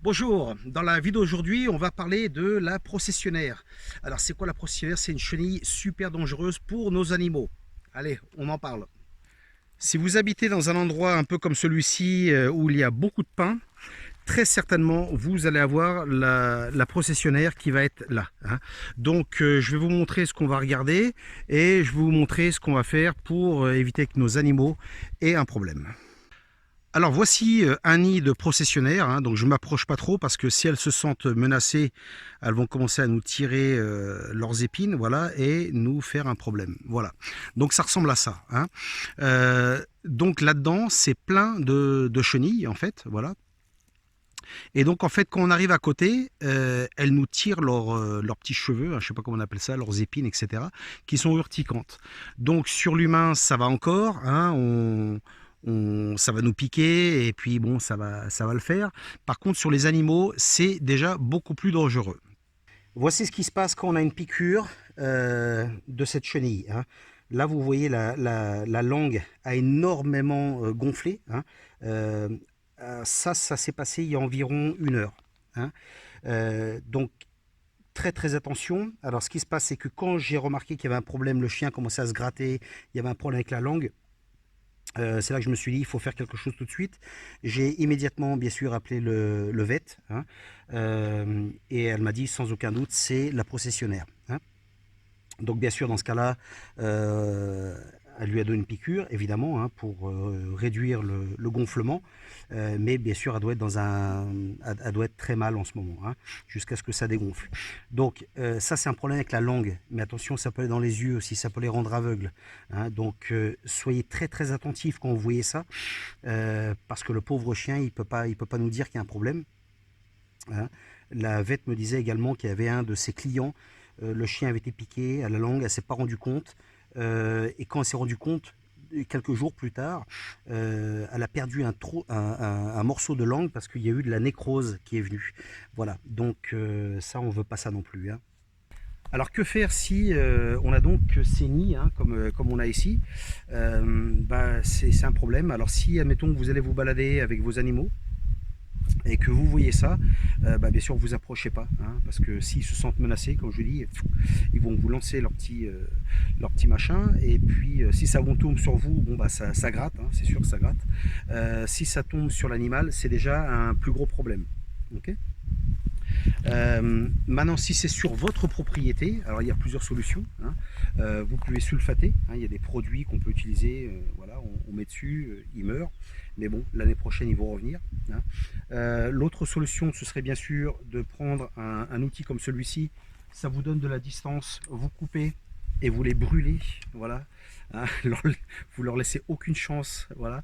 Bonjour, dans la vidéo d'aujourd'hui, on va parler de la processionnaire. Alors c'est quoi la processionnaire? C'est une chenille super dangereuse pour nos animaux. Allez, on en parle. Si vous habitez dans un endroit un peu comme celui-ci où il y a beaucoup de pins, très certainement vous allez avoir la processionnaire qui va être là, hein. Donc je vais vous montrer ce qu'on va regarder et je vais vous montrer ce qu'on va faire pour éviter que nos animaux aient un problème. Alors voici un nid de processionnaires, hein, donc je ne m'approche pas trop parce que si elles se sentent menacées, elles vont commencer à nous tirer leurs épines, voilà, et nous faire un problème. Voilà. Donc ça ressemble à ça, hein. Donc là-dedans, c'est plein de chenilles en fait, voilà. Et donc en fait, quand on arrive à côté, elles nous tirent leurs petits cheveux, hein, je ne sais pas comment on appelle ça, leurs épines, etc., qui sont urticantes. Donc sur l'humain, ça va encore, hein, ça va nous piquer et puis bon, ça va le faire. Par contre, sur les animaux, c'est déjà beaucoup plus dangereux. Voici ce qui se passe quand on a une piqûre de cette chenille, hein. Là, vous voyez, la langue a énormément gonflé, hein. Euh, ça s'est passé il y a environ 1 heure, hein. Donc, très très attention. Alors, ce qui se passe, c'est que quand j'ai remarqué qu'il y avait un problème, le chien commençait à se gratter, il y avait un problème avec la langue. C'est là que je me suis dit, il faut faire quelque chose tout de suite. J'ai immédiatement, bien sûr, appelé le vet, hein, et elle m'a dit, sans aucun doute, c'est la processionnaire, hein. Donc, bien sûr, dans ce cas-là, elle lui a donné une piqûre, évidemment, hein, pour réduire le gonflement. Mais bien sûr, elle doit être très mal en ce moment, hein, jusqu'à ce que ça dégonfle. Donc, ça, c'est un problème avec la langue. Mais attention, ça peut aller dans les yeux aussi, ça peut les rendre aveugles, hein. Donc, soyez très très attentifs quand vous voyez ça, parce que le pauvre chien, il peut pas nous dire qu'il y a un problème, hein. La vet me disait également qu'il y avait un de ses clients, le chien avait été piqué à la langue, elle ne s'est pas rendue compte. Et quand elle s'est rendue compte, quelques jours plus tard, elle a perdu un morceau de langue parce qu'il y a eu de la nécrose qui est venue. Voilà, donc ça, on ne veut pas ça non plus, hein. Alors que faire si on a donc ces nids, hein, comme on a ici? C'est un problème. Alors si, admettons que vous allez vous balader avec vos animaux, et que vous voyez ça, bien sûr, vous approchez pas, hein, parce que s'ils se sentent menacés, comme je dis, ils vont vous lancer leur petit machin, et puis si ça vous tombe sur vous, bon ça gratte, hein, c'est sûr que ça gratte. Si ça tombe sur l'animal, c'est déjà un plus gros problème. Okay. Maintenant, si c'est sur votre propriété, alors il y a plusieurs solutions, hein. Vous pouvez sulfater, hein, il y a des produits qu'on peut utiliser, voilà, on met dessus, ils meurent, mais bon, l'année prochaine ils vont revenir, hein. L'autre solution, ce serait bien sûr de prendre un outil comme celui-ci, ça vous donne de la distance, vous coupez et vous les brûlez, voilà, hein, vous leur laissez aucune chance, voilà.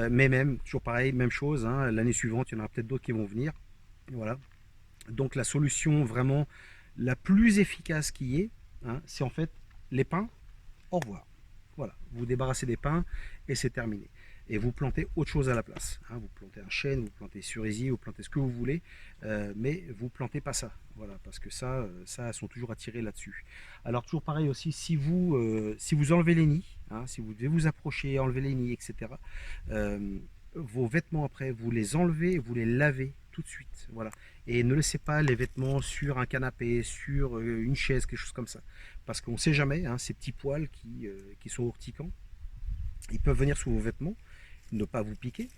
Mais même, toujours pareil, même chose, hein, l'année suivante, il y en aura peut-être d'autres qui vont venir, voilà. Donc la solution vraiment la plus efficace qui est, hein, c'est en fait les pins, au revoir. Voilà, vous débarrassez des pins et c'est terminé. Et vous plantez autre chose à la place, hein. Vous plantez un chêne, vous plantez cerisier, vous plantez ce que vous voulez, mais vous plantez pas ça. Voilà, parce que ça, elles sont toujours attirées là-dessus. Alors toujours pareil aussi, si vous enlevez les nids, hein, si vous devez vous approcher, enlever les nids, etc., vos vêtements après, vous les enlevez, vous les lavez tout de suite, voilà. Et ne laissez pas les vêtements sur un canapé, sur une chaise, quelque chose comme ça, parce qu'on ne sait jamais, hein, ces petits poils qui sont urticants, ils peuvent venir sous vos vêtements, ne pas vous piquer.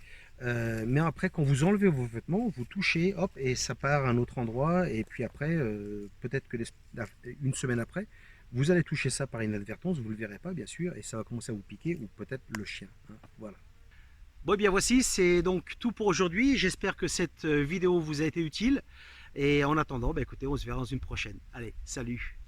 Mais après, quand vous enlevez vos vêtements, vous touchez, hop, et ça part à un autre endroit, et puis après, peut-être que une semaine après, vous allez toucher ça par inadvertance, vous ne le verrez pas bien sûr, et ça va commencer à vous piquer, ou peut-être le chien, hein, voilà. Bon, et bien voici, c'est donc tout pour aujourd'hui. J'espère que cette vidéo vous a été utile. Et en attendant, écoutez, on se verra dans une prochaine. Allez, salut!